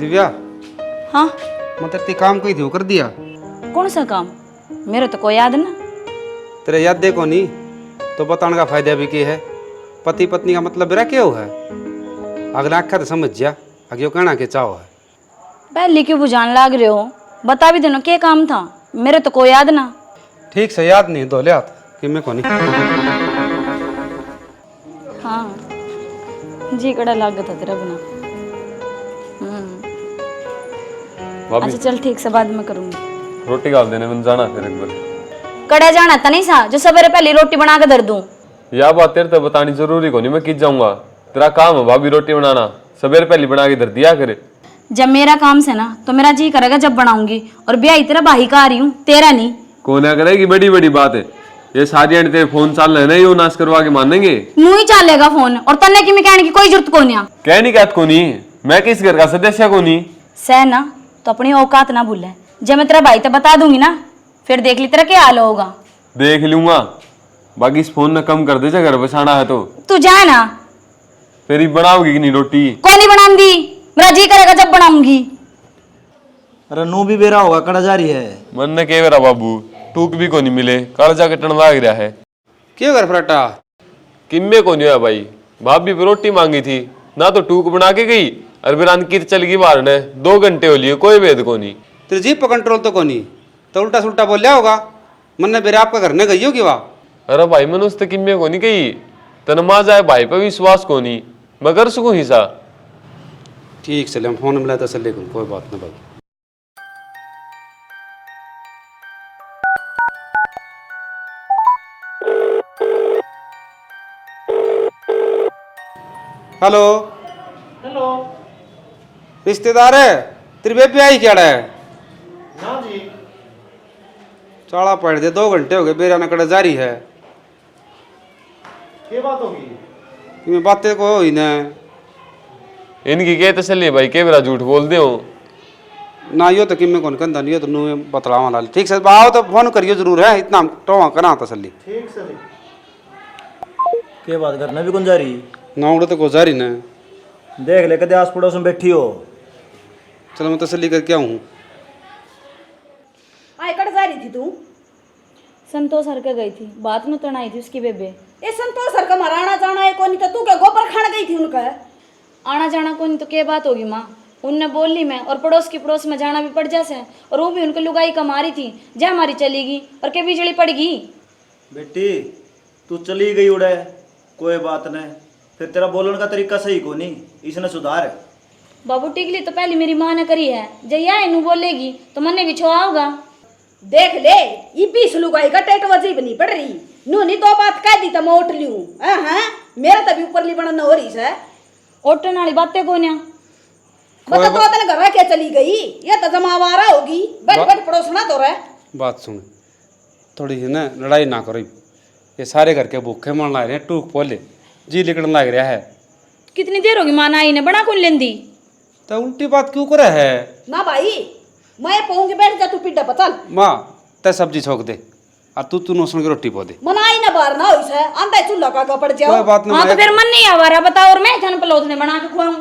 दिव्या, हाँ मतलब ते काम कही थी वो कर दिया? कौन सा काम? मेरे तो कोई याद ना। तेरे याद देखो नहीं तो बताने का फायदा भी क्या है। पति पत्नी का मतलब मेरा क्या है? अगला आखा तो समझ जा आगे वो कहना के चाहो है। पहले क्यों बुझान लाग रहे हो? बता भी देना क्या काम था, मेरे तो कोई याद ना। ठीक से याद नहीं दो ले हाथ कि मैं को नहीं। हाँ जी कड़ा लाग था तेरा बिना। अच्छा चल ठीक से बाद में करूंगी। रोटी डाल देने में जाना फिर एक बार। कड़ा जाना था नहीं सा जो सवेरे पहले रोटी बना के धर दूं। यह बात तेरे तो बतानी जरूरी को नहीं, मैं किस जाऊंगा। तेरा काम है भाभी रोटी बनाना, सवेरे पहले बना के धर दिया करे। जब मेरा काम से ना तो मेरा जी करेगा जब बनाऊंगी, और ब्याह तेरा भाई का आ रही हूँ, तेरा नहीं। कौन है करेगी, बड़ी बड़ी बात है ये। सारी आंटी तेरे फोन चाल रहे ना, यो नाश करवा के मानेंगे। मुंह ही चलेगा फोन, और तन्ने की मैं कहने की कोई जरूरत को नहीं। कह नहीं कहत को नहीं, मैं किस घर का सदस्य को नहीं। सह ना तो अपनी औकात ना भूले। जब मैं तेरा भाई तो बता दूंगी ना, फिर देख ली तेरा क्या हाल होगा। देख लूंगा, बाकी इस फोन न कम कर दे घर बसाना है तो। तू जाए ना। फिर बनाओगी कि नहीं रोटी? कौन नहीं बनाऊंगी, मेरा जी करेगा जब बनाऊंगी। अरे नू भी बेरा होगा, कड़ा जारी है। मन ने के बेरा बाबू टूक भी को नहीं मिले, कल जाके टन लाग रहा है। क्यों कर फराटा? किम्मे को नहीं है भाई, भाभी भी रोटी मांगी थी ना तो टूक बना के गई, और फिर अंकित चल गई मारने। 2 घंटे हो लिए कोई वेद को नहीं। तेरे जीप पर कंट्रोल तो को नहीं, तो उल्टा सुल्टा बोल लिया होगा। मन ने बेरे आपका घर ने गई होगी वाह। अरे भाई मन उससे किम्मे को नहीं गई, तन माँ जाए भाई पे विश्वास को नहीं, मगर सुखू हिस्सा। ठीक चले हम फोन मिला तसल्ली को, कोई बात नहीं भाई। हेलो हेलो, रिश्तेदार है तेरी बेबी आई क्या है? हाँ जी। चाड़ा पड़ दे, 2 घंटे हो गए बेरा नकड़ा जारी है। क्या बात होगी? तुम्हें बातें को ही ना इनकी क्या तसल्ली है भाई, के बेरा झूठ बोल दे हो ना। यो तो किम्मे कौन कंधा नहीं, यो तो नु बतलावा लाल। ठीक से आओ तो फोन करियो जरूर है, इतना टोवा करा तसल्ली। ठीक से। क्या बात करना भी कौन जा रही? ना उड़े तो को जारी ना। देख ले कदे आस पड़ोस में बैठी हो। चलो मैं तसल्ली करके आऊँ। आय कट जा रही थी तू? संतोष हर के गई थी, बात में तनाई थी उसकी बेबे। ये संतोष सर का मराना जाना है कोनी, तो तू क्या गोबर खान गई थी उनका? आना जाना कोई नहीं तो क्या बात होगी माँ, उनने बोल ली मैं, और पड़ोस की पड़ोस में जाना भी पड़ जासे, और वो भी उनकी लुगाई कमा रही थी। जा हमारी चलेगी और क्या बिजली पड़गी। बेटी तू चली गई उड़े, कोई बात नहीं। फिर तेरा बोलने का तरीका सही को नहीं, इसने सुधार। बाबू टिकली तो पहले मेरी माँ ने करी है, जया इनू बोलेगी तो मन्ने भी छोआ होगा। देख ले ये 20 लुगाई का टेट वजीब नहीं पड़ रही। नू नहीं तो बात कह दी तो मैं उठ लियूं। हाँ मेरा तभी ऊपर ली बना हो रही है। ओटन वाली बातें को न्या बता तो तेरे घर के चली गई, ये तो जमावारा होगी। बैठ बैठ पड़ोसना तो रहे। बात सुन, थोड़ी सी ना लड़ाई ना करो। ये सारे घर के भूखे मन लग रहे हैं, टूक पोले जी लिकड़न लग रहा है। कितनी देर होगी माँ आई ने बना कौन लेंदी? तो उल्टी बात क्यों करे है? ना भाई मैं पहुंच बैठ जा, तू पिड्डा पचल। माँ ते सब्जी छोक दे और तू नोसन की रोटी पो दे। मनाई ना बाहर ना होइस है, आंदा चूल्हा का पड़ जाओ। कोई बात नहीं। हाँ तो फिर मन नहीं आवारा बताओ, और मैं थन पलौधने बना के खुआऊं।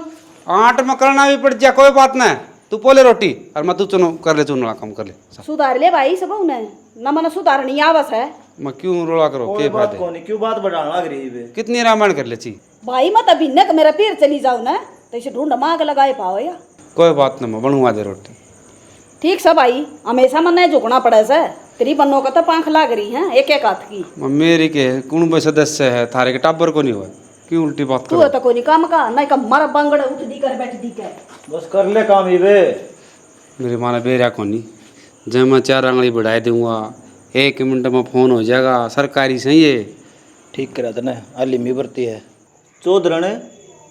आट में करना भी पड़ जा, कोई बात नहीं। तू पोले रोटी और मैं तू चुनो कर ले, चुनला काम कर ले। सुधार ले भाई सब उन्हें न मन सुधारनी आवस है। मैं क्यों रोला करो कोई के बात फायदे? को नहीं, क्यों बात बढ़ाने लग रही है? कितनी रामायण कर ले ची? भाई मत अभी न मेरा पीर चली जाओ ना, तो इसे ढूंढ मांग लगाए पाओ या। कोई बात नहीं, मैं बनवा दे रोटी। ठीक सब भाई, हमेशा मन झुकना पड़े से। तेरी बन्नों का तो पांख लाग रही है एक एक हाथ की। मेरी के कुण सदस्य है, थारे के टाबर को नहीं हुआ, क्यों उल्टी बात तू करो? तो कोई काम का नहीं का मारा बंगड़ उठ दी कर बैठ दी कर। बस कर ले काम ही वे। मेरे माना बेरा को नहीं, जब मैं 4 आंगली बढ़ाई दूंगा 1 मिनट में फोन हो जाएगा। सरकारी सही है। ठीक करा था ना, अलिमी बरती है चौधरण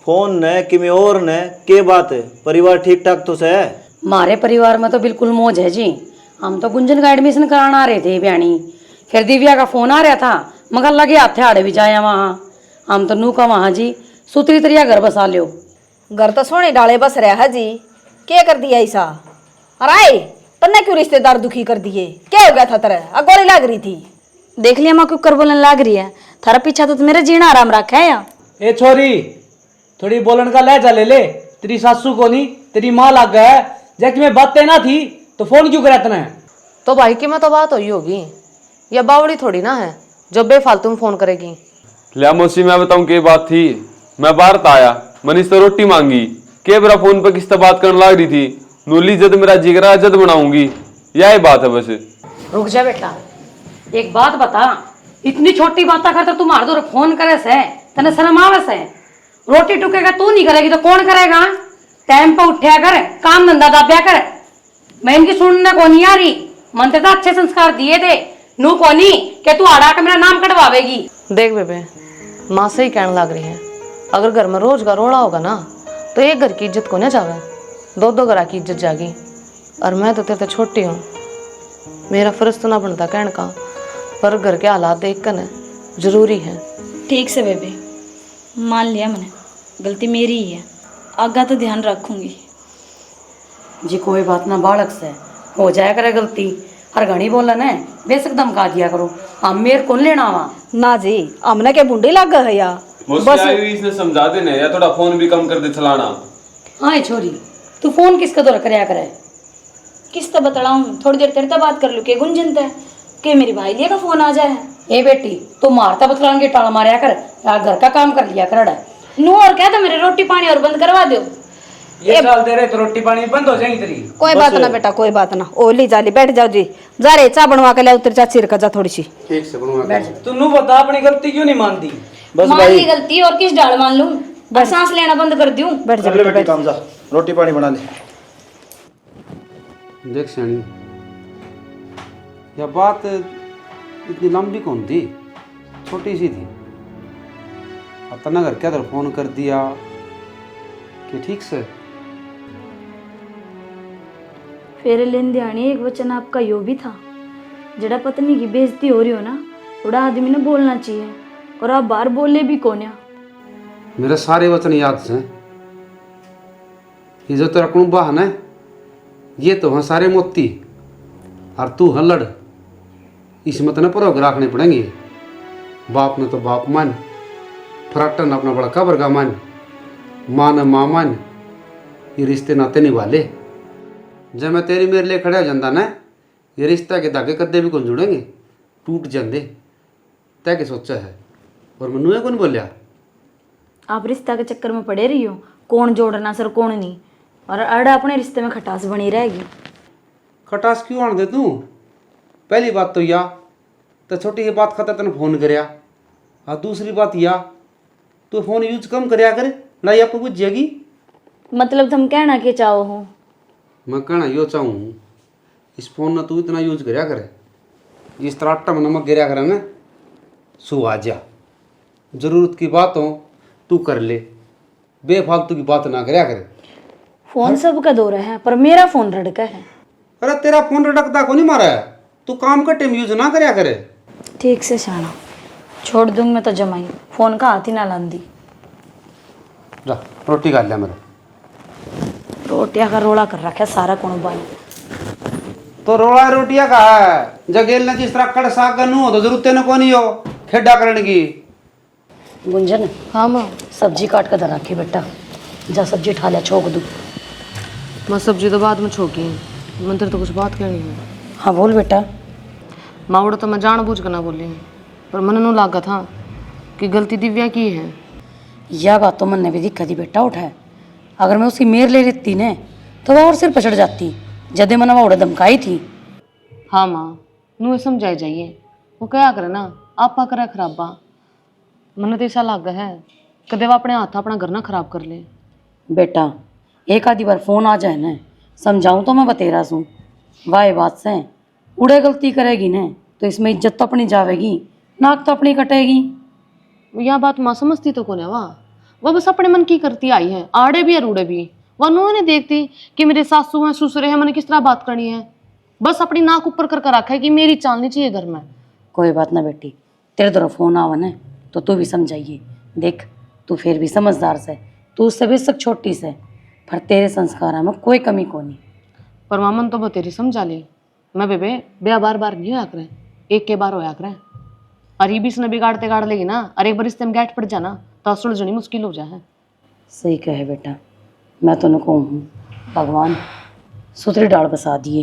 फोन ने कि और ने के बात है? परिवार ठीक ठाक तो से? हमारे परिवार में तो बिल्कुल मौज है जी। हम तो गुंजन का एडमिशन कराना आ रहे थे ब्याणी, फिर दिव्या का फोन आ रहा था, मगर लगे हाथे आड़े भी जाए वहाँ। हम तो नू का वहाँ जी सुतरी तरिया घर बसा लियो। घर तो सोने डाले बस रहा है जी, क्या कर दिया ऐसा? अरे तन्ने क्यों रिश्तेदार दुखी कर दिए? क्या हो गया था तेरे? गोली लग रही थी। देख लिया माँ क्यों कर बोलने लाग रही है, थारा पीछा तो मेरा जीना आराम रखा है या। ए छोरी थोड़ी बोलन का लहजा ले ले, तेरी सासू को नहीं तेरी माँ लग गया है। जैसे मैं बातें ना थी तो फोन क्यों करा तने? तो भाई की में तो बात हुई होगी, या बावड़ी थोड़ी ना है जो बेफालतू में फोन करेगी। लिया मौसी मैं बताऊं क्या बात थी। मैं बाहर था आया, मैंने इससे रोटी मांगी, के बरा फोन पे किससे बात करने लग रही थी। नूली जद मेरा जिगरा जद बनाऊंगी, यही बात है बस। रुक जा बेटा, एक बात बता, इतनी छोटी बात कर तुम्हारे दो फोन करे से तने शर्म आवे से? रोटी टुकेगा तू नहीं करेगी तो कौन करेगा? टाइम पे उठा कर, काम धंधा दाब्या कर। मैं इनकी सुनने को नहीं आ रही। मन तो अच्छे संस्कार दिए थे, नू को नहीं कि तू आड़ा के मेरा नाम कटवावेगी। देख बेबे, माँ से ही कहने लग रही है, अगर घर में रोज का रोड़ा होगा ना तो एक घर की इज्जत को ना जावे, दो दो घर की इज्जत जागी। और मैं तो तेरे छोटी हूँ, मेरा फर्ज तो ना बनता कहने का, पर घर के हालात देख कर जरूरी है। ठीक से बेबे, मान लिया मैंने, गलती मेरी ही है, आगा तो ध्यान रखूंगी। जी कोई बात ना, बालक से हो जाया करे गलती। हर घड़ी बोला न बेशक धमका दिया करो, हम मेरे कौन लेना वहाँ? ना जी, हमने के बुंडी लग गए या बस इसने समझा देने या थोड़ा फोन भी कम कर दे चलाना। हाँ छोरी, तू फोन किसका दौरा करया करे? किस तो बतलाऊं, थोड़ी देर तेरे तो बात कर लू के गुंजन ते के मेरी भाई लिया का फोन आ जाए। ए बेटी, तू मारता बतलान के टाला मारया कर, या घर का काम कर लिया कर। नू और कह दो मेरे रोटी पानी और बंद करवा दो। ये साल दे रहे तो रोटी पानी बंद हो जाएगी तेरी। कोई बात ना बेटा, कोई बात ना। ओली जाली बैठ जाओ जी, जा रे चा बनवा के ले उतर जा, चिरका जा थोड़ी सी। ठीक से बनवा। तू नू बता अपनी गलती क्यों नहीं मानती? बस मान भाई ली गलती और किस डाल मान लूं, और सांस लेना बंद कर दूं। बैठ जा कर ले बेटा, बेटी काम, जा रोटी पानी बना ले। देख श्याणी, यह बात इतनी लंबी कौन थी, छोटी सी थी। अब तना घर क्या फोन कर दिया कि ठीक से। फेरे लेन ध्यानी एक वचन आपका यो भी था, जड़ा पत्नी की बेइज्जती हो रही हो ना, उड़ा आदमी ने बोलना चाहिए, और आप बाहर बोले भी कोन्या। मेरे सारे वचन याद से। ये जो तेरा कुंबा है ना, ये तो हैं सारे मोती, और तू है लड़। इसमें तो न परोग रखने पड़ेंगे। बाप ने तो बाप मान, फराटन अपना बड़ा कबर का मान, माँ ने माँ मान, ये रिश्ते नाते निभा ले। जब मैं तेरी मेरे लिए खड़ा हो जाता ना, ये रिश्ता के धागे कदे भी कौन जुड़ेंगे, टूट जाते। तय के सोचा है, और मैं कौन बोलिया। आप रिश्ता के चक्कर में पड़े रही हो, कौन जोड़ना सर कौन नहीं, और अड़ा अपने रिश्ते में खटास बनी रहेगी। खटास क्यों आन दे तू? पहली बात तो या तो छोटी ही बात खतर तेने फोन करया, और दूसरी बात या तू फोन यूज कम करया कर, लड़ाई आपको बुझ जाएगी। मतलब तुम कहना के चाहो हो? मैं कहना यो चाहूँ, इस फोन ना तू इतना यूज करया करे, जिस तरह आटा में नमक गिरया करे ना, सो आ जा। जरूरत की बात हो तू कर ले, बेफालतू की बात ना करया करे। फोन सबका दो रहा है, पर मेरा फोन रड़का है। अरे तेरा फोन रटकता को नहीं मारा है, तू काम का टाइम यूज ना करया करे। ठीक से शाना, छोड़ दूंगी मैं तो जमाई, फोन का हाथ ही ना लांदी। जा रोटी खा लिया मेरे। रोटियां का रोड़ा कर रखा है सारा कौन बाई। तो रोड़ा रोटियां का है, जगेल ने जिस तरह कड़ साग गनू हो तो जरूरत न को नहीं हो खेडा करने की। गुंजन, हाँ माँ, सब्जी काट कर धर रखी बेटा, जा सब्जी उठा लिया, छोक दू। मैं सब्जी तो बाद में छोकी, मैं तेरे तो कुछ बात कहनी है। हाँ बोल बेटा। मावड़ा तो मैं जानबूझ कर ना बोली, पर मन नू लागा था कि गलती दिव्या की है। यह बात तो मन ने भी दिक्कत थी बेटा उठाए, अगर मैं उसकी मेर ले लेती ने तो वह और सिर पचड़ जाती, जदे मन वह धमकाई थी। हाँ माँ, नू समझाई जाइए, वो क्या करे ना, आपा करे खराबा। मन तो ऐसा लागा है कदे वो अपने हाथ अपना घर ना खराब कर ले। बेटा एक आधी बार फोन आ जाए न, समझाऊं तो मैं बतेरा सूँ, वाह बात से उड़े गलती करेगी न तो इसमें इज्जत तो अपनी जावेगी, नाक तो अपनी कटेगी। यह बात माँ समझती तो कौन है, वह बस अपने मन की करती आई है, आड़े भी और उड़े भी। वह नू नहीं देखती कि मेरे सासू हैं ससुरे हैं, मैंने किस तरह बात करनी है। बस अपनी नाक ऊपर कर रखा है कि मेरी चालनी चाहिए घर में। कोई बात ना बेटी, तेरे तरफ फोन आवा न तो तू भी समझाइए। देख तू फिर भी समझदार से, तू उससे भी सक छोटी से, पर तेरे संस्कार में कोई कमी को नहीं। पर मामन तो बतेरी समझा ले, मैं बेबे ब्याह बार बार नहीं होया करे, एक के बार होया करे। और ये भी इसने बिगाड़ते गाड़ लेगी ना, और एक बार इससे गैट पड़ जाना तो सुलझनी मुश्किल हो जाए। सही कहे बेटा, मैं तो न कहूँ भगवान सुतरी डाल बसा दिए।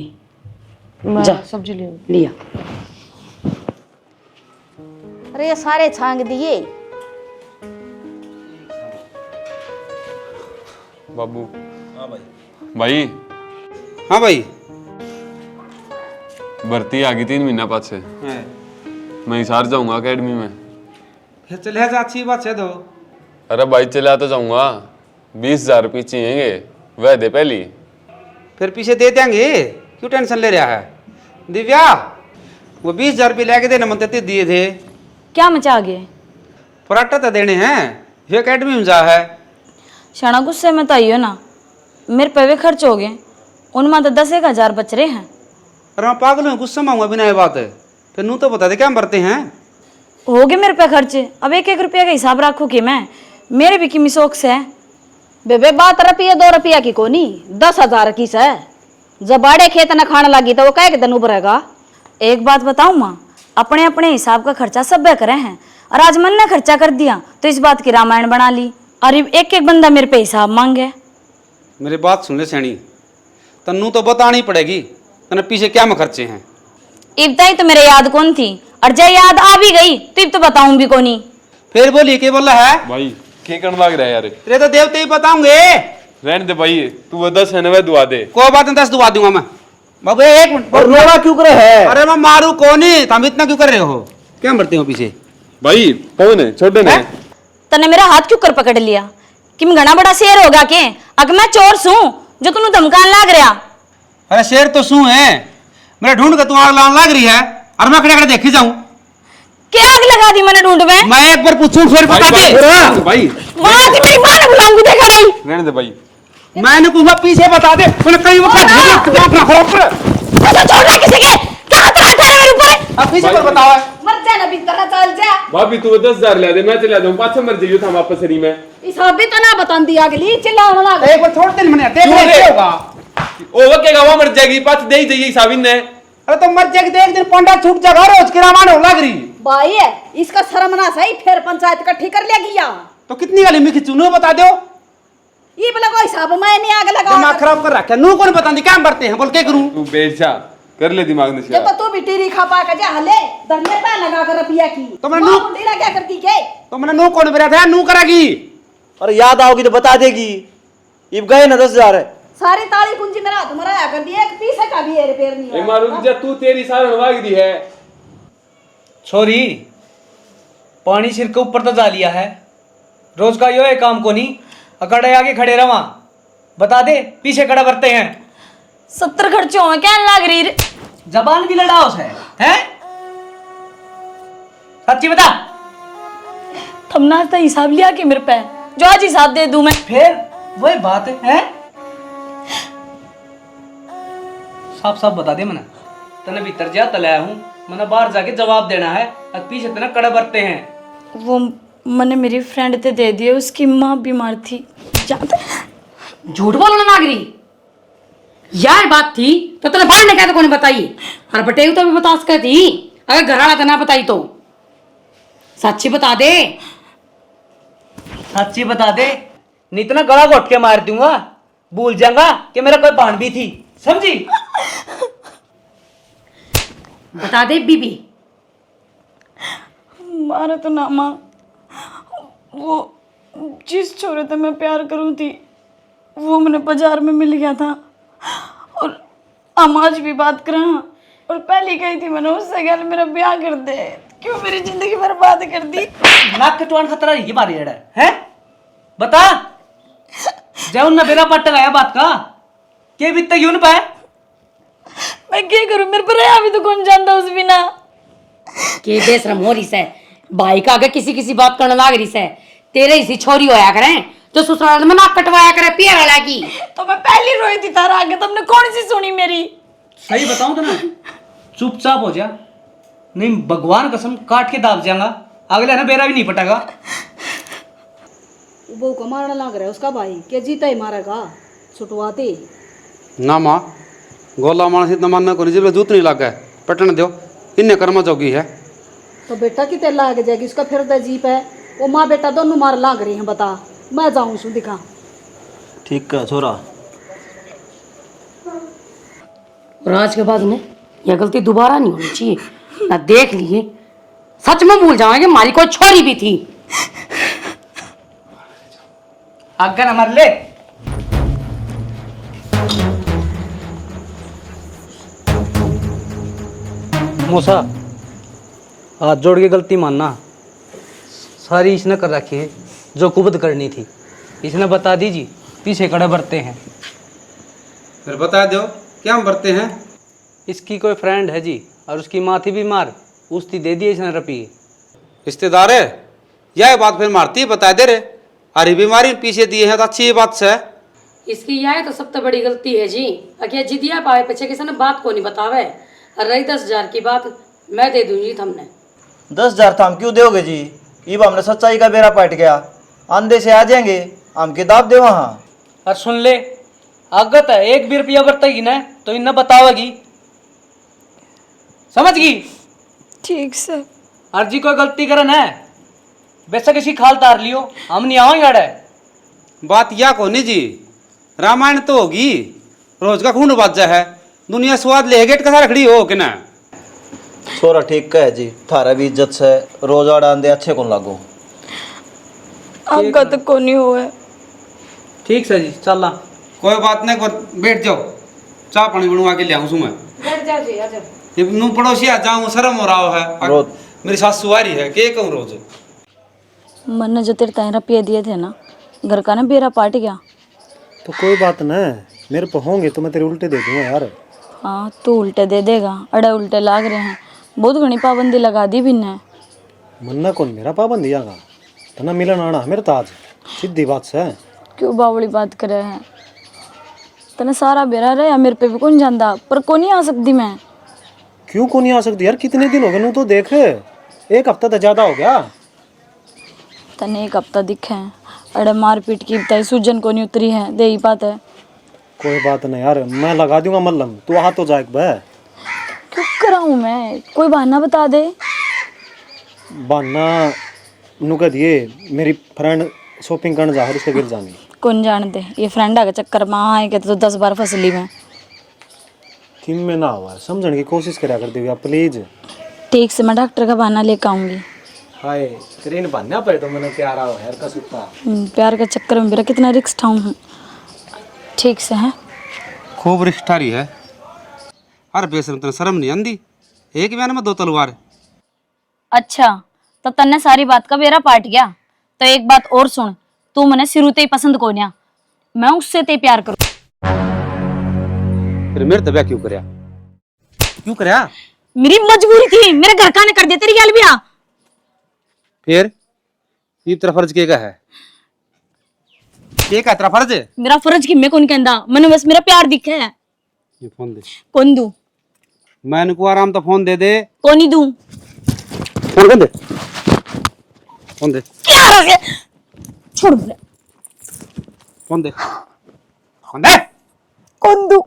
मैं जा। सब्जी ले लिया। अरे ये सारे छांग दिए। बाबू। हाँ भाई। हाँ भाई। भर्ती आ गई 3 महीना पाछे। मैं हिसार जाऊंगा अकेडमी में। फिर चले जा, अच्छी बात है तो। अरे भाई चला तो जाऊंगा, 20,000 रुपये चाहिए, वह दे पहली। फिर पीछे दे देंगे, क्यों टेंशन ले रहा है। दिव्या, वो 20,000 रुपये लेके देने मन ते दिए थे। क्या मचा गए? पराठा तो देने हैं, ये अकेडमी में जा है। शाना गुस्से में तो आइयो ना, मेरे पे भी खर्च हो गए, उनमें तो 10,000 बच रहे हैं। अरे मैं पागल हूँ, गुस्सा में आऊँगा बिना ये बात है। फिर नू तो बता दे क्या हम भरते हैं। हो गए मेरे पे खर्चे, अब 1-1 रुपया का हिसाब रखू कि मैं, मेरे भी किमी शौक से है। बेबे बात रुपया 2 रुपया की कोनी, 10,000 की से। जब बाड़े खेत न खाने लगी तो वो कह के दिन उभरेगा। एक बात बताऊं माँ, अपने अपने हिसाब का खर्चा सब करे हैं, और आज मन ने खर्चा कर दिया तो इस बात की रामायण बना ली, और एक एक बंदा मेरे पे हिसाब मांगे। मेरी बात सुन ले सैनी, तन्नू तो बतानी पड़ेगी तने पीछे क्या में खर्चे हैं। इब्ता ही तो मेरे याद कौन थी, और जय याद आ भी गई तो इब तो बताऊं भी कोनी। फिर बोली के बोला है भाई क्या करने लग रहा है यार। तेरे तो देवते ही बताऊंगे। रहने दे भाई, तू वो 10 है ना वह दुआ दे। कोई बात नहीं, 10 दुआ दूंगा मैं। बाबू एक मिनट, और रोना क्यों करे है? अरे मैं मारू कौन ही, तुम इतना क्यों कर रहे हो, क्या मरते हो पीछे। भाई कौन है, छोटे ने। तने मेरा हाथ क्यों कर पकड़ लिया, कि मैं घना बड़ा शेर होगा के, अगर मैं चोर सूं जो तुम धमकान लाग रहा। अरे शेर तो सू है, मेरा ढूंढ के तू आग लाने लग रही है, और मैं खड़े खड़े देखी जाऊं। क्या आग लगा दी मैंने ढूंढ में? मैं एक बार पूछूं फिर बता दे। भाई माँ की मेरी माँ ने बुलाऊंगी, देखा नहीं। रहने दे भाई। मैंने पूछा पीछे बता दे, मैंने कई वक्त छोड़ना किसी के, क्या खतरा है मेरे ऊपर? अब पीछे पर बताओ। मर जा ना, भीतर चल जा। भाभी तू 10,000 ले दे, मैं चला दूं, पाछे मर जाइयो था वापस सरी में। हिसाब भी तो ना बता दिया अगली चिल्लाने लग। एक बार छोड़ दे, मैंने देख ले क्या होगा। ओ वो क्या गवा मर जाएगी, पाछ दे ही जाइए साबिन ने। अरे तो मर जाएगी, एक दिन पंडा छूट जाएगा, रोज की रामायण हो लग रही। भाई है इसका शर्म ना सही, फिर पंचायत इकट्ठी कर लेगी या तो कितनी गाली में खिंचू बता दो। ये बोला कोई हिसाब मैं नहीं आग लगा। दिमाग खराब कर रखा, नू कौन बता दी क्या बरते हैं, बोल के करूं। तू बैठ जा, कर ले दिमाग ने जब तो तू भी टीरी खा पा के जा हले दरले पे लगा कर रुपया की तो मैं नू टीरा क्या करती के। तो मैंने नू कौन बेरा था, नू करेगी। और याद आओगी तो बता देगी। इब गए ना 10,000 है। सारी ताली कुंजी मेरा हाथ मराया कर दी, एक पीछे का भी रिपेयर नहीं ए हुआ। मारू जा, तू तेरी सारण वाग दी है। छोरी पानी सिर के ऊपर तो जा लिया है, रोज का यो है काम को नहीं, अकड़े आगे खड़े रवा। बता दे पीछे खड़ा करते हैं। 70 खर्चे हुए, क्या लग रही रे? जबान भी लड़ा उसे हैं? सच्ची बता। तुमने आज तक हिसाब लिया कि मेरे पे, जो आज हिसाब दे दूं मैं। फिर वही बात है? साफ साफ बता दे मैंने, तने भीतर जा तलाया हूँ, मैंने बाहर जाके जवाब देना है, अब पीछे तना कड़ा बरते हैं। वो मैंने मेरी फ्रेंड ते दे दिए, उसकी माँ बीमार थी। झूठ बोलना नागरी, यार बात थी तो तेरे बाहर ने क्या तो कौन बताई, और बटेऊ तो भी बता सकती थी, अगर घर वाला तो ना बताई तो। सच्ची बता दे। सच्ची बता दे, नहीं तो ना गला घोट के मार दूंगा, भूल जाऊंगा कि मेरा कोई बहन भी थी, समझी? बता दे बीबी। मारा तो ना माँ, वो जिस छोरे से मैं प्यार करूँ थी वो मैंने बाजार में मिल गया था, और हम आज भी बात करा, और पहले कही थी मैंने उससे गल मेरा ब्याह कर दे, क्यों मेरी जिंदगी बर्बाद कर दी। नाक कटवान खतरा ये मारी है? बता जब उन बेरा पट्ट गया बात का के बीतता क्यों न पाए? मैं क्या करूं, मेरे पर अभी तो कौन जानता उस बिना। के बेशरम हो रही से, भाई का आगे किसी किसी बात करने लाग रही से, तेरे इसी छोरी होया करें तो ससुराल में नाक कटवाया करे पियर वाला की। तो मैं पहले रोई थी तारा आगे, तुमने कौन सी सुनी मेरी? सही बताऊं तो ना चुपचाप हो जा, नहीं भगवान कसम काट के दाब जाऊंगा, अगले ना बेरा भी नहीं पटेगा। वो को मारने लग रहा है उसका भाई, के जीता ही मारेगा छुटवाते। ना माँ गोला मानस इतना मानना को रिजर्व जूत नहीं लगा है, पटन दो इन्हें कर्मा जोगी है। तो बेटा कितने लाग जाएगी उसका, फिर तो जीप है वो माँ बेटा दोनों मार लाग रही हैं। बता मैं जाऊँ सु दिखा। ठीक है छोरा। और आज के बाद ने यह गलती दोबारा नहीं होनी चाहिए। ना देख लिए सच में भूल जाएंगे हमारी कोई छोरी भी थी। आगे न मर ले। मूसा, हाथ जोड़ के गलती मानना। सारी इसने कर रखी है जो कुबद करनी थी। इसने बता दीजिए पीछे कड़े बरते हैं। फिर बता दो क्या हम बरते हैं। इसकी कोई फ्रेंड है जी और उसकी माँ थी बीमार, उसकी दे दी इसने रुपये। रिश्तेदार है यह बात फिर मारती है, बता दे रे। अरे बीमारी पीछे दिए हैं तो अच्छी बात से। इसकी यह तो सबसे बड़ी गलती है जी। अगर जिदिया पावे पीछे किसी ने बात को नहीं बतावे। और रही 10,000 की बात, मैं दे दूंगी थमने। 10,000 था हम क्यों दोगे जी? ये हमने सच्चाई का बेरा पाट गया। आंधे से आ जाएंगे हम किताब दे वहाँ। और सुन ले, आगत है 1 भी रुपया बरतेगी ना तो इन्हें बतावेगी, समझ गई? ठीक सर। और जी कोई गलती करन है बेशक इसी खाल तार लियो, हम नहीं आओगे अड़े। बात या कोनी जी, रामायण तो होगी, रोज का खून बाजा है, दुनिया स्वाद ले गेट का सारा खड़ी हो कि ना। छोरा ठीक कहे जी, थारा भी इज्जत से रोज आड़ा आंधे अच्छे कौन लागो। आपका तो कोनी हुआ है। ठीक है जी, चलना। कोई बात नहीं, बैठ जाओ, चाय पानी बनवा के ले आऊँ सुबह। बैठ जाओ जी, आ जाओ। ये नू पड़ोसी आ जाऊँ, शर्म हो रहा है। रोज मेरी सासू आ रही है, के कहूँ रोज। मन ने जो तेरे 3 रुपये दिए थे ना, घर का ना बेरा पाट गया। तो कोई बात ना, मेरे पे होंगे तो मैं तेरे उल्टे दे दूंगा यार। हाँ तू उल्टे दे देगा, अड़े उल्टे लाग रहे हैं। बहुत घनी पाबंदी लगा दी बिन ने। मन्ना कौन मेरा पाबंदी आगा, तना मिलन आना मेरे ताज, सीधी बात से। क्यों बावड़ी बात करे हैं? तने सारा बेरा रहा मेरे पे भी कौन जानता, पर कौन नहीं आ सकती मैं। क्यों को नहीं आ सकती यार, कितने दिन हो गए नू तो देख, 1 हफ्ता तो ज्यादा हो गया। तने 1 हफ्ता दिखे हैं, अड़े मारपीट की बताई सूजन को नहीं उतरी है, दे ही बात है। कोई बात नहीं यार, मैं लगा दूंगा मल्लम, तू आ तो जाए बे। क्यों कराऊं मैं, कोई बहाना बता दे। बहाना नू कह दिए मेरी फ्रेंड शॉपिंग करने जा रही, उसके गिर जानी। कौन जानते, ये फ्रेंड के चक्कर में आए के तो 10 बार फसली में। किम में ना हुआ, समझने की कोशिश करा कर दिया प्लीज। ठीक से मैं डॉक्टर का बहाना लेकर आऊंगी। हाय ट्रेन बनना पड़े तो मैंने क्या रहा यार का सुता। प्यार के चक्कर में मेरा कितना रिस्क उठाऊं हूँ। ठीक से है, खूब रिश्तारी है। अरे बेशरम, तेरे शर्म नहीं आंदी? एक बयान में 2 तलवार। अच्छा तो तन्ने सारी बात का बेरा पाट गया। तो एक बात और सुन, तू मने शुरू से ही पसंद को नहीं, मैं उससे ते प्यार करूं। फिर मेरे दबा क्यों करया? क्यों करया? मेरी मजबूरी थी, मेरे घर का ने कर दे तेरी गल भी। फिर ये तेरा फर्ज केगा है? केगा तेरा फर्ज है? मेरा फर्ज की मैं कौन कहंदा, मैंने बस मेरा प्यार दिखा है। ये फोन दे। कौन दूं? मैंने को आराम तो फोन दे दे। कौन ही दूं? फोन दे, फोन दे, क्या हो गया? छोड़ मेरे। फोन दे, फोन दे, कौन दूं?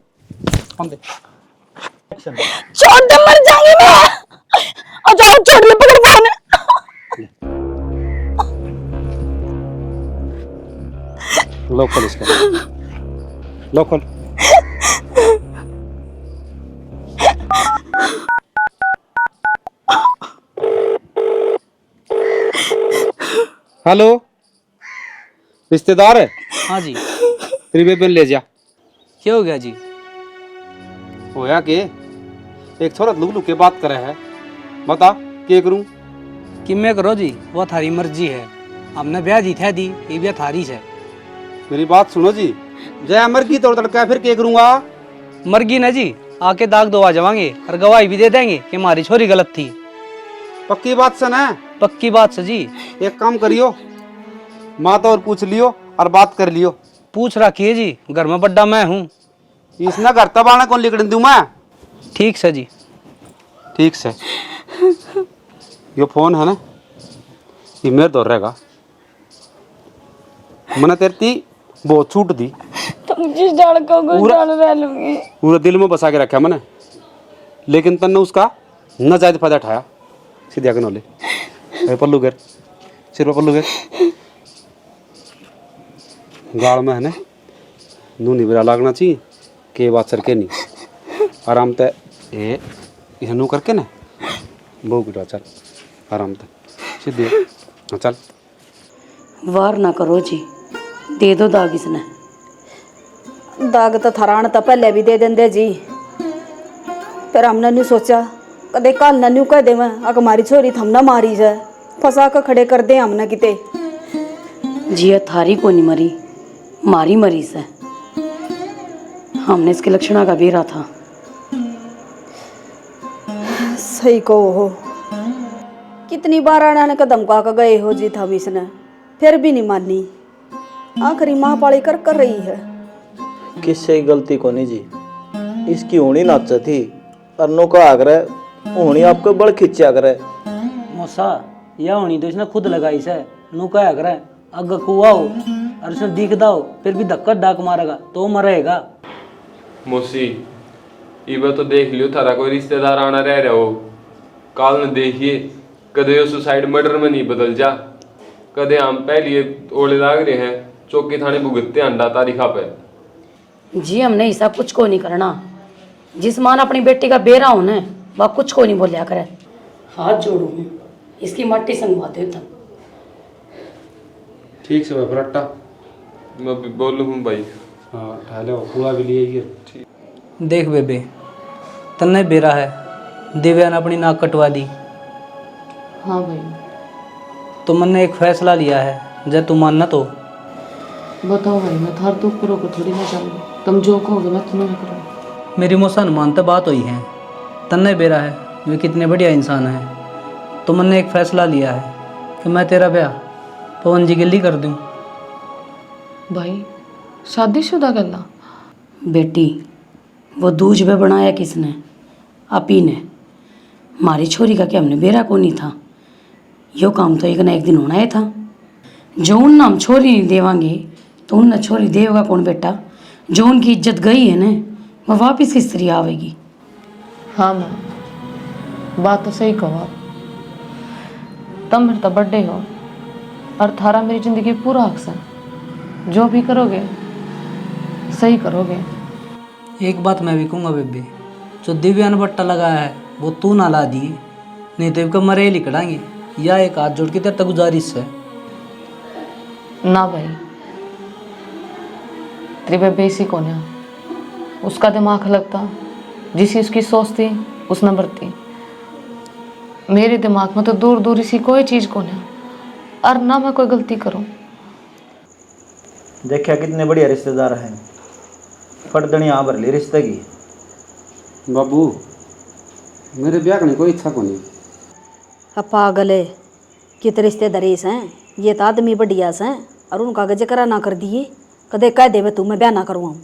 फोन दे। छोड़ दे, मर जाऊंगी मैं। आ जाओ, छोड़ ले, पकड़ फोन। लोकल इसका, लोकल। हेलो, रिश्तेदार है? हाँ जी। तेरी बेबे ले जा। क्या हो गया जी? होया के एक छोरा लुक लुक के बात करे है, बता क्या करूं? कि मैं करो जी, वो थारी मर्जी है। हमने ब्याह जीता दी, ये ब्याह थारी है। मेरी बात सुनो जी, जय अमर की तोड़ तड़का, फिर क्या करूंगा? मर्गी ना जी, आके दाग दो आ जावांगे और गवाही भी दे देंगे कि हमारी छोरी गलत थी। पक्की बात से ना? पक्की बात से जी। एक काम करियो, माँ तो और पूछ लियो और बात कर लियो। पूछ रखिए जी, घर में बड्डा मैं हूँ। इसने घर तब आना कौन लिखने दूं मैं? ठीक से जी। ठीक से। यो फोन है ना, ये मेरे दौर रहेगा। मैंने तेरी बहुत छूट दी, तुम जिस डाल को डाल रह लूंगी। पूरे दिल में बसा के रखा मैंने, लेकिन तन्ने उसका नाजायज फायदा उठाया। सीधे आगे नोले, अरे पल्लू गिर, सिर पर पल्लू गिर, गाल में है ना नू नहीं बुरा लागना चाहिए के बात सर के नहीं आराम ते ए इसे नू करके ना बहु गिरा चल आराम ते सीधे हाँ चल वार ना करो जी, दे दो दाग इसने। दाग तो थरान तो पहले भी दे देंदे जी, पर हमने नहीं सोचा कदे कल ना न्यू कह दे मैं अग मारी छोरी थमना मारी जाए फंसा के खड़े कर दे हमने किते। जिया थारी को नहीं मरी, मारी मरी से। हमने इसके लक्षणा का बेरा था। सही कहो हो, कितनी बार आना ने कदम का गए हो जी हम इसने, फिर भी नहीं मानी। आखिरी माँ पाली कर रही है। किससे गलती को नहीं जी, इसकी होनी नाच थी और नो का आग्रह होनी आपको बड़ खिंचा करे। मौसा यह होनी तो इसने खुद लगाई से, नू क्या करे अग कुआ हो और उसने दिखदा हो फिर भी धक्का डाक मारेगा तो मरेगा। मौसी इबा तो देख लियो थारा कोई रिश्तेदार आना रह रहा हो, काल न देखिए कदे यो सुसाइड मर्डर में नहीं बदल जा, कदे हम पहले ओले लाग रहे हैं चौकी थाने भुगतते अंडा तारीखा पे। जी हमने ऐसा कुछ को नहीं करना। जिस मान अपनी बेटी का बेरा हो न वह कुछ को नहीं बोलिया करे। हाथ जोड़ू इसकी मट्टी संगवाते हो तुम। ठीक से फरट्टा मैं भी बोलूँ हूँ भाई। हाँ ठाले पूरा भी लिए ये देख बेबे तन्ने बेरा है, दिव्या ने अपनी नाक कटवा दी हाँ भाई। तो मैंने एक फैसला लिया है, जब तू मानना तो बताओ भाई, मैं थार तो ऊपर होकर थोड़ी ना जाऊंगी, तुम जो कहोगे मैं तुम्हें करूँगा। मेरी मौसा मानता बात हुई है, तन्ने बेरा है वे कितने बढ़िया इंसान है। तो मैंने एक फैसला लिया है कि मैं तेरा ब्याह पवन जी गिल्ली कर दूँ। भाई शादीशुदा करना? बेटी वो दूज पे बनाया किसने? आप ही ने। हमारी छोरी का क्या हमने बेरा को नहीं था, यो काम तो एक ना एक दिन होना ही था। जो उन नाम छोरी नहीं देवांगे तो उन न छोरी देगा कौन बेटा? जो उनकी इज्जत गई है ना वह वापिस किस तरह आवेगी? हाँ माँ, बात तो सही कहो आप। तुम मेरे तो बर्थडे हो और थारा मेरी जिंदगी पूरा हक है। जो भी करोगे सही करोगे। एक बात मैं भी कहूँगा बेबे, जो दिव्या ने बट्टा लगाया है वो तू ना ला दिए, नहीं तो इनका मरे लिकड़ाएंगे। या एक हाथ जोड़ के तेरे तक गुजारिश है। ना भाई, तेरी बेबे इसी को ना, उसका दिमाग अलग था, जिसी उसकी सोच थी उस नंबर थी। मेरे दिमाग में तो दूर दूर इसी कोई चीज़ को ना, और ना मैं कोई गलती करूं। देखा कितने बढ़िया रिश्तेदार हैं, फटदनी आ भर ली रिश्ते की। बाबू मेरे ब्याह करने कोई इच्छा को नहीं। अब पागल है कित रिश्तेदारी हैं, ये तो आदमी बढ़िया से और उनका गजे करा ना कर दिए, कदे कह दे तू मैं ब्याह ना करवाऊँ।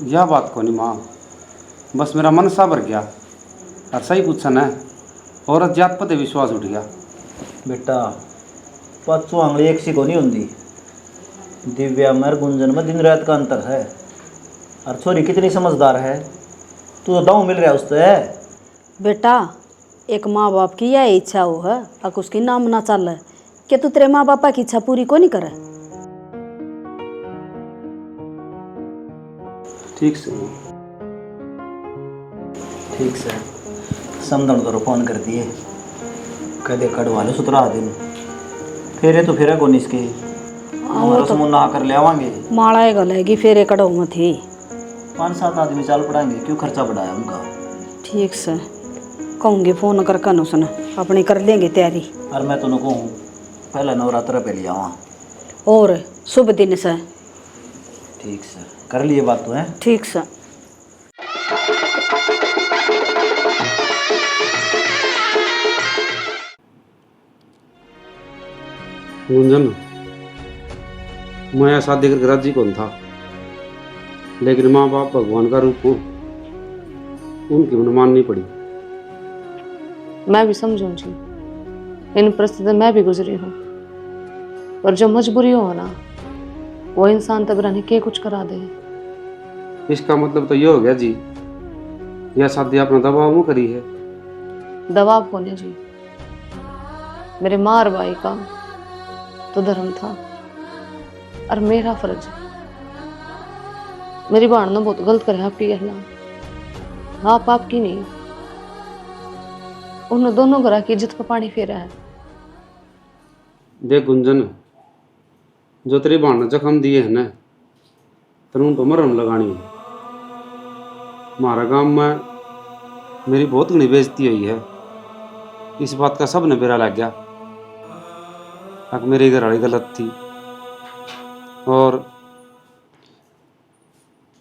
यह बात को नहीं माँ, बस मेरा मन सा भर गया और सही पूछन है, औरत जात पते विश्वास उठ गया। बेटा पाँचों आंगली एक सी को नहीं होंगी। दिव्या मर गुंजन में दिन रात का अंतर है, और छोरी कितनी समझदार है, तू तो दाव मिल रहा है उससे। बेटा एक माँ बाप की यह इच्छा हो है और उसकी नाम ना चल है कि तू तेरे माँ बापा की इच्छा पूरी को नहीं करे। ठीक से ठीक से समझन करो, फोन कर दिए कदे कड़वा लो सुतरा दिन फेरे तो फेरा कौन इसके रस्म ना कर ले आवांगे। माड़ा गलेगी फिर एक कड़ो में थी। 5-7 आदमी चाल पड़ाएंगे, क्यों खर्चा बढ़ाया उनका। ठीक से कहूँगी फोन कर कन उसने अपनी कर लेंगे तैयारी। और मैं तो कहूँ पहले नवरात्र पे ले आवा। और शुभ दिन से ठीक से कर लिए बात तो है। ठीक से गुंजन मैं शादी करके राजी कौन था, लेकिन माँ बाप भगवान का रूप हो, उनकी मन माननी पड़ी। मैं भी समझूं जी, इन परिस्थितियों मैं भी गुजरी हूँ, पर जो मजबूरी हो ना वो इंसान तब रहने के कुछ करा दे। इसका मतलब तो ये हो गया जी, यह शादी अपना दबाव में करी है। दबाव को नहीं जी, मेरे माँ और भाई का तो धर्म था और मेरा फर्ज। मेरी बाण ने बहुत गलत करे आपकी कहला। आप आपकी नहीं, उन दोनों घरा की इज्जत पर पानी फेरा है। देख गुंजन, जो तेरी बाण ने जख्म दिए है ना, तेरे उन पर मरहम लगानी है। हमारा गांव में मेरी बहुत घनी बेइज्जती हुई है, इस बात का सब ने बेरा लग गया। अब मेरी घर वाली गलत थी, और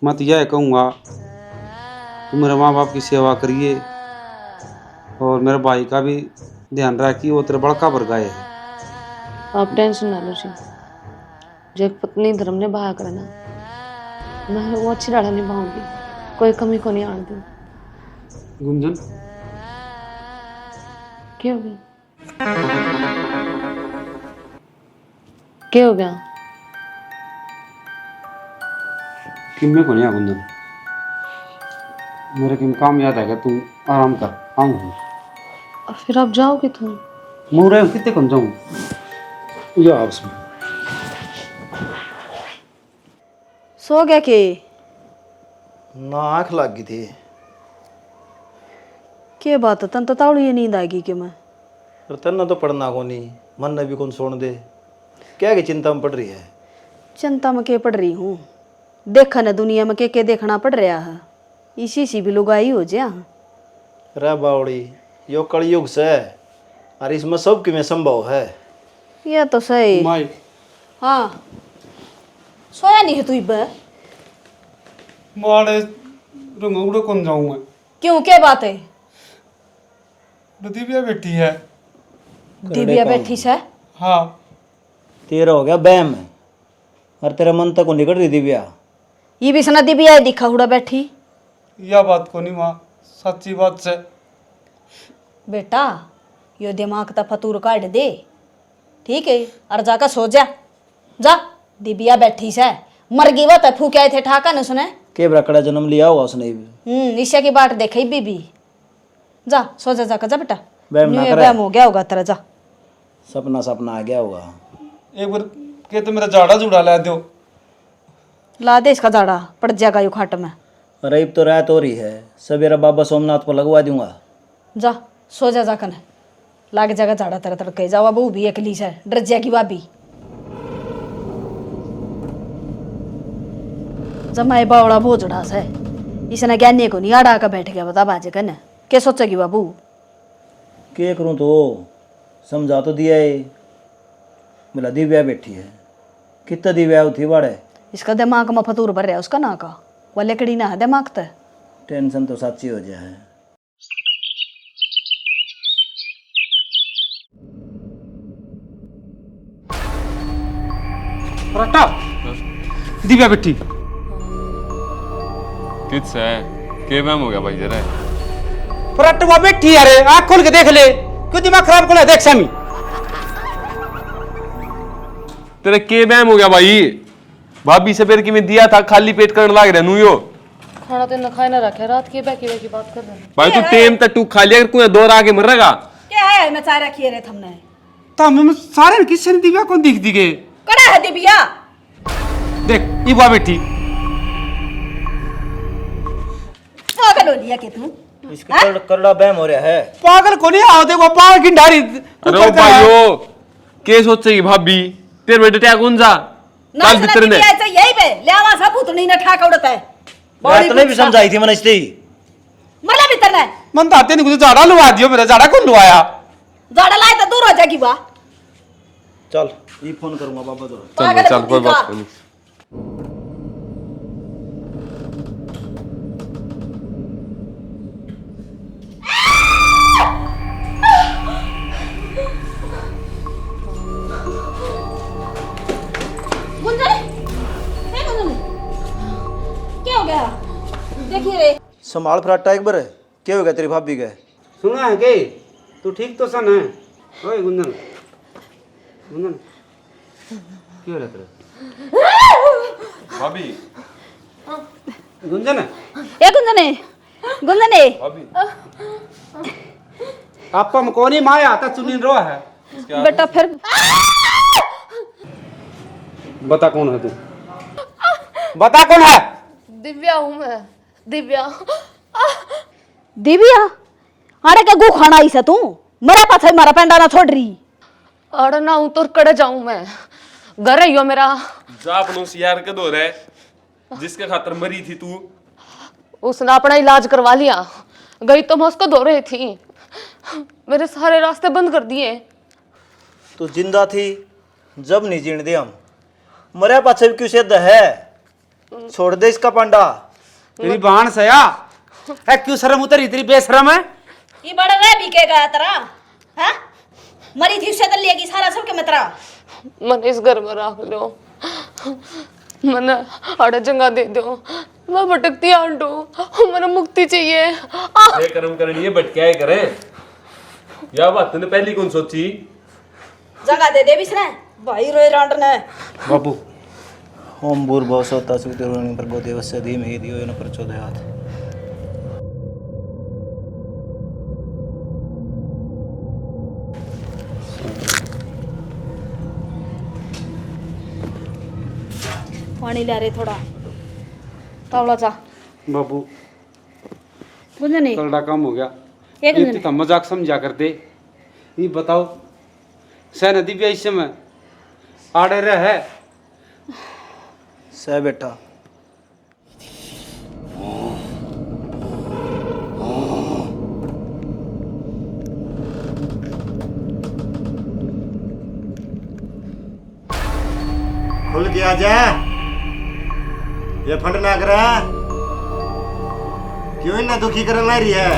मैं तो यह कहूँगा कि मेरे माँ बाप की सेवा करिए, और मेरे भाई का भी ध्यान रखिए, वो तेरे बड़का बरगाए है। आप टेंशन ना लो जी, जो एक पत्नी धर्म ने बहा करना, मैं वो अच्छी डाला निभाऊंगी, कोई कमी को नहीं आने दूँ। गुंजन, क्या हो गया? क्या हो गया? किम्मे को नहीं आ गुंजन, मेरे किम काम याद है कि तू आराम कर, आऊँ। और फिर आप जाओगे तुम? मुँह रहे कितने कम जाऊँ या आपस में। सो गया के? ना आँख लग गई थी। के बात है, तन तो तावड़ी नींद आ गई कि मैं। और तन्ना तो पढ़ना को नहीं, मन ने भी कौन सोन दे। क्या की चिंता में पड़ रही है? चिंता में के पड़ रही हूँ, देखा न दुनिया में के देखना पड़ रहा है, इसी सी भी लुगाई हो जा। रे बावड़ी, यो कलयुग से, और इसमें सब की में संभव है। ये तो सही। माई, हाँ, सोया नहीं है तू इब? मारे रंगोड़े कौन जाऊँ मैं? क्यों, क्या बात है? दिव्या बैठी है। दिव्या बैठी से? हाँ। तेरा हो गया बैम, और तेरा मन तक को निकल रही दिव्या। ये भी सना दिव्या दिखा हुड़ा बैठी। यह बात को नहीं माँ, सच्ची बात से। बेटा, यो दिमाग ता फतूर काट दे, ठीक है, और जाकर सो जा। जा, दिव्या बैठी से, मर गई वो तो फूके थे ठाका न उसने। के बड़ा जन्म लिया होगा उसने भी। ईशा की बाट देखी बीबी। जा सो जा, जाकर जा बेटा, बैम ना करे। बैम हो गया होगा तेरा। जा, सपना सपना आ गया होगा। एक बार के तो मेरा जाड़ा जुड़ा ला दो। ला दे इसका जाड़ा, पड़ जाएगा यू खाट में। अरे अब तो रात हो रही है, सवेरा बाबा सोमनाथ को लगवा दूंगा। जा सो जा, जाकर लाग जाएगा जाड़ा तेरा तड़के। जावा बहू भी अकली से डर जाएगी भाभी। जमाए बावड़ा भोजड़ा से, इसने ज्ञानी को नहीं आड़ा का बैठ गया, बता बाजे कन क्या सोचेगी बाबू? क्या करूं तो समझा तो दिया है, बोला दिव्या बैठी है। कितना दिव्या थी बाड़े? इसका दिमाग में फतूर भर रहा है उसका ना का, वो लकड़ी ना है दिमाग ते। टेंशन तो सच्ची हो जाए। पराठा दिव्या बैठी। किस है के बैम हो गया भाई जरा? पराठा वहाँ बैठी है रे, आँख खोल के देख ले, क्यों दिमाग खराब कर ले? देख सामी, तेरे के बैम हो गया भाई? भाभी से पेर की में दिया था, खाली पेट करने लग रहा नुयो। खाना तो न खाए ना रखे, रात की बैकी बात कर रहे हैं। भाई तू टेम तक तू खा लिया, कुएं दौड़ आके मर रहेगा। क्या है मैं चाय रखी है हमने? तो हमें सारे किससे दिव्या कौन दिख दी गए? कड़ा है दिव्या, देख ये वहाँ बैठी। पागल हो लिया के तू? इसका करड़ा बैम हो रहा है। पागल को नहीं आओ, देखो पागल की ढारी। अरे भाइयों, के सोचेगी भाभी तेरे बेटे क्या कौन जा काल भीतर ने यही पे लेवा सब उतनी न ठाक उड़ता है। बात नहीं भी समझाई थी मैंने इसलिए। मरला भीतर ने मन तो आते नहीं, कुछ जाड़ा लुआ दियो, मेरा जाड़ा कौन लुआया? जाड़ा लाए तो दूर हो जाएगी वाह। चल ये फोन करूंगा बाबा तो। चल चल कोई बात नहीं। क्या हो गया? देखिए रे, संभाल फराटा एक बार। क्या हो गया तेरी भाभी के? सुना है के तू ठीक तो सन है? ओए गुंजन, गुंजन क्यों रख रहे? भाभी गुंजन ए गुंजने, गुंजने भाभी आपा में कौन ही माया आता सुनील रो है? बेटा फिर बता कौन है तू? बता कौन है? दिव्या हूँ मैं, दिव्या। दिव्या अरे क्या गु खाना आई से तू मरा पाछे मारा पेंडा ना छोड़ रही। अरे ना हूँ तो कड़े जाऊँ मैं, घर है यो मेरा। जा अपनों से यार के दो रहे जिसके खातर मरी थी तू। उसने अपना इलाज करवा लिया, गई तो मैं उसको धो रही थी, मेरे सारे रास्ते बंद कर दिए। तू जिंदा थी जब नहीं जीण दे हम, मरे पाछे भी क्यों सिद्ध है, छोड़ दे इसका पांडा। तेरी बाण सया है क्यों शर्म उतरी तेरी बेशरम है। ये बड़ा रे बिकेगा तेरा हैं मरी थी उससे लेगी सारा सबके मतरा। मन इस घर में रख लो, मन अड़े जगह दे दो, मैं भटकती आंटू, मैंने मुक्ति चाहिए। ये कर्म करनी है भटकाए करे, या बात तूने पहली कौन सोची। जगह दे दे बिसने भाई रोए रांड ने। बाबू ओम भूर्भुवः स्वः सुवितुर्वरेण्यं भर्गो देवस्य धीमहि धियो यो न प्रचोदयात्। पानी ला रे थोड़ा तावला चा। बाबू गुंजनी कलड़ा काम हो गया। एक ये मिनट तो मजाक समझा करते। ये बताओ सह नदी भी इस समय आड़े रह है सह बेटा खुल गया जा, ये फंड ना करा, क्यों इतना दुखी करने ला रही है।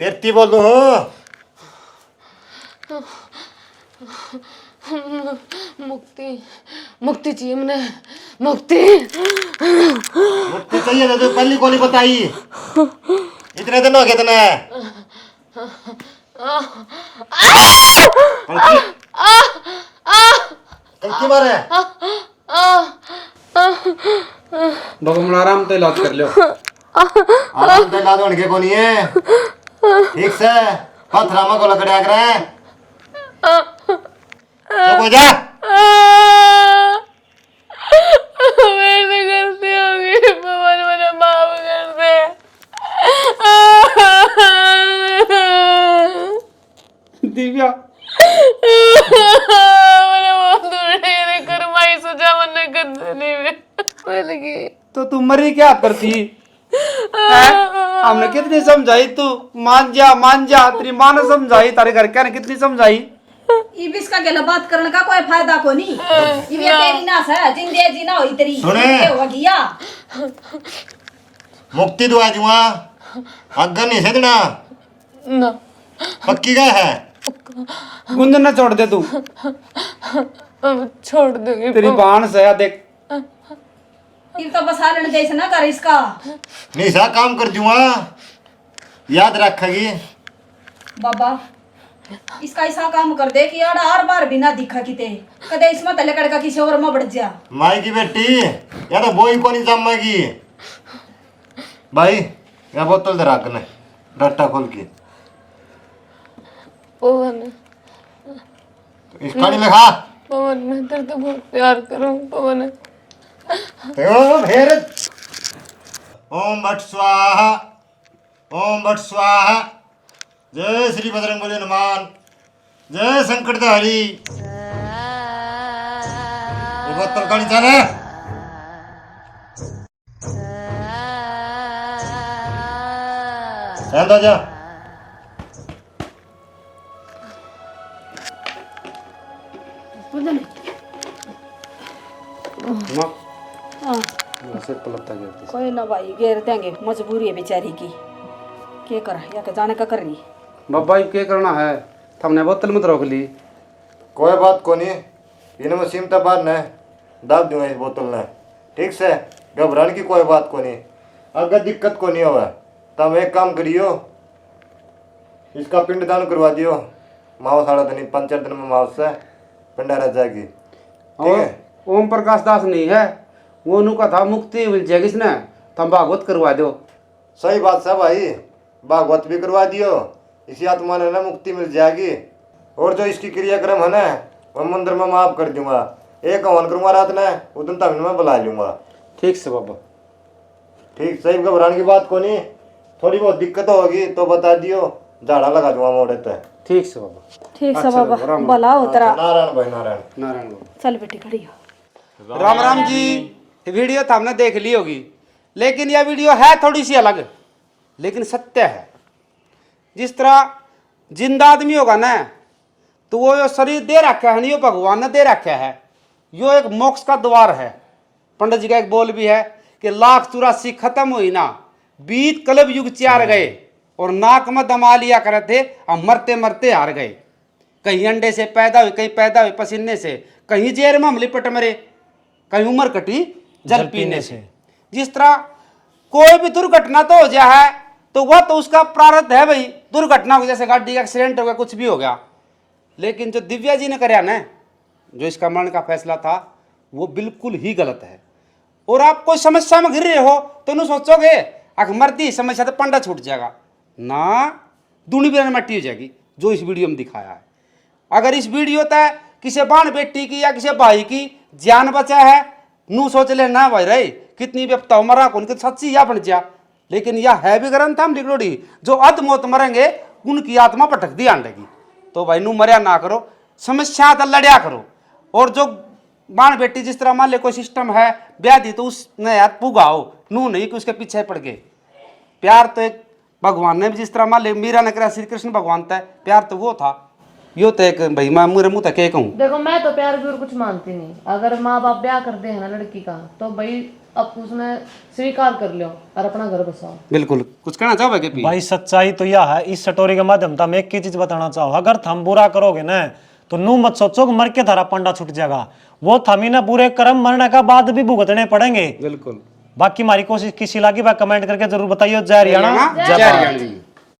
तेरती बोल दो हो मुक्ति, मुक्ति चाहिए मैंने, मुक्ति। मुक्ति चाहिए ना, तो पहली को नहीं बताई, इतने दिन हो गए तना कल्की मारे। बाबू मन आराम तो इलाज कर लो। आराम तो इलाज होने के को नहीं है, ठीक से पथरामा को लकड़िया करे चुप हो जा। मेरे गलती हो गई, भगवान मुझे माफ कर दे। दिव्या मैंने बहुत दूर करमाई सोचा मैंने गंदे नहीं लगी। तो तू मरी क्या करती हमने कितनी समझाई, तू मान जा तेरी माँ ने समझाई, तारे घर क्या ने कितनी समझाई। इबिस का गला बात करने का कोई फायदा को नहीं। ये तेरी नास है जिंदे जी ना होई तेरी सुने। हो गया मुक्ति दुआ जुआ अग्गन नहीं सेदना ना पक्की गए है। गुंजन न छोड़ दे तू, छोड़ दूंगी। तेरी बाण सया देख। ये तो बस हालन जैसे ना कर इसका। निशा काम कर जुआ याद रखेगी बाबा इसका ऐसा काम कर दे कि यार हर बार बिना दिखा किते कदे इसमें तले कड़का किसी और में बढ़ जा। माई की बेटी या तो बोई को नहीं जमेगी भाई, या बोतल दे रख ने डट्टा खोल के पवन, इसका नहीं लिखा। पवन मैं तेरे तो बहुत प्यार करूं पवन। ओम हेर ओम भट स्वाहा, ओम भट स्वाहा, जय श्री बजरंगबली हनुमान, जय संकटहरी। ये बोतल का नहीं चले शांत हो जा। कोई ना भाई घेर देंगे, मजबूरी है बेचारी की, क्या कर या के जाने का कर रही। बाबा ये क्या करना है, हमने बोतल मत रोक ली। कोई बात को नहीं, इन्हें मैं सीमता बार न दाब दूंगा इस बोतल ने, ठीक से घबराने की कोई बात को नहीं। अगर दिक्कत को नहीं होगा तब एक काम करियो, इसका पिंडदान करवा दियो, माओ साढ़ा दिन 5-4 दिन में माओ से पिंडा रह जाएगी, ठीक है। ओम प्रकाश दास नहीं है वो नु का था मुक्ति मिल जाएगी इसने, तुम भागवत करवा दो। सही बात है भाई, भागवत भी करवा दियो, इसी आत्मा ने ना मुक्ति मिल जाएगी। और जो इसकी क्रियाक्रम है ना वो मंदिर में माफ कर दूंगा, एक हवन करूंगा रात ने, उस दिन तक मैं बुला लूंगा। ठीक से बाबा। ठीक, सही घबराने की बात को नहीं। थोड़ी बहुत दिक्कत होगी तो बता दियो, झाड़ा लगा दूंगा मोड़े पे। ठीक से बाबा। ठीक से अच्छा, बाबा, राम। भला हो तेरा। नारायण भाई नारायण। नारायण बाबा। चल बेटी खड़ी हो। राम राम जी। वीडियो तो हमने देख ली होगी, लेकिन यह वीडियो है थोड़ी सी अलग, लेकिन सत्य है। जिस तरह जिंदा आदमी होगा ना, तो वो यो शरीर दे रखा है, नहीं यो भगवान ने दे रखा है। यो एक मोक्ष का द्वार है। पंडित जी का एक बोल भी है कि 1,84 खत्म हुई ना, बीत कलप युग 4 गए, और नाक में दमा लिया करे थे, और मरते मरते हार गए। कहीं अंडे से पैदा हुई, कहीं पैदा हुई पसीने से, कहीं जेर में हम लिपट मरे, कहीं उम्र कटी जल पीने से। जिस तरह कोई भी दुर्घटना तो हो जाए है, तो वह तो उसका प्रारब्ध है भाई, दुर्घटना हो, जैसे गाड़ी का एक्सीडेंट हो गया, कुछ भी हो गया। लेकिन जो दिव्या जी ने कराया ना, जो इसका मरण का फैसला था, वो बिल्कुल ही गलत है। और आप कोई समस्या में घिर रहे हो तो नहीं सोचोगे अख मरती समस्या तो पंडा छूट जाएगा ना, दूनी बेरन मट्टी हो जाएगी, जो इस वीडियो में दिखाया है। अगर इस वीडियो तक किसी बाण बेटी की या किसी भाई की जान बचा है, नू सोच ले ना भाई रहे कितनी बेपता मरा को उनकी सच्ची या बन जा। लेकिन यह है भी ग्रंथ हम लिखोड़ी, जो अध मौत मरेंगे उनकी आत्मा भटक दी आंडेगी। तो भाई नू मरिया ना करो, समस्या तो लड़िया करो। और जो बाण बेटी जिस तरह मान ले कोई सिस्टम है ब्याह दी, तो उसने यार पुगाओ, नू नहीं कि उसके पीछे पड़ गए। प्यार तो एक भगवान ने भी जिस तरह मान ले मीरा ने करा, श्री कृष्ण भगवान था, प्यार तो वो था। यो तो एक भाई मैं मेरे मुँह तक कहूँ। देखो मैं तो प्यार भी और कुछ मानती नहीं। अगर माँ बाप ब्याह करते हैं ना लड़की का, तो भाई अब उसने स्वीकार कर लो और अपना घर बसाओ। बिल्कुल। कुछ कहना चाहो भाई? भाई सच्चाई तो यह है, इस स्टोरी के माध्यम से हम एक ही चीज बताना चाहो, अगर थम बुरा करोगे ना, तो नू मत सोचो कि मर के थारा पंडा छूट जाएगा। वो थमी ना बुरे कर्म मरने का बाद भी भुगतने पड़ेंगे। बिल्कुल। बाकी हमारी कोशिश किसी लगी, कमेंट करके जरूर बताइए। जय हरियाणा, जय हरियाणा जी।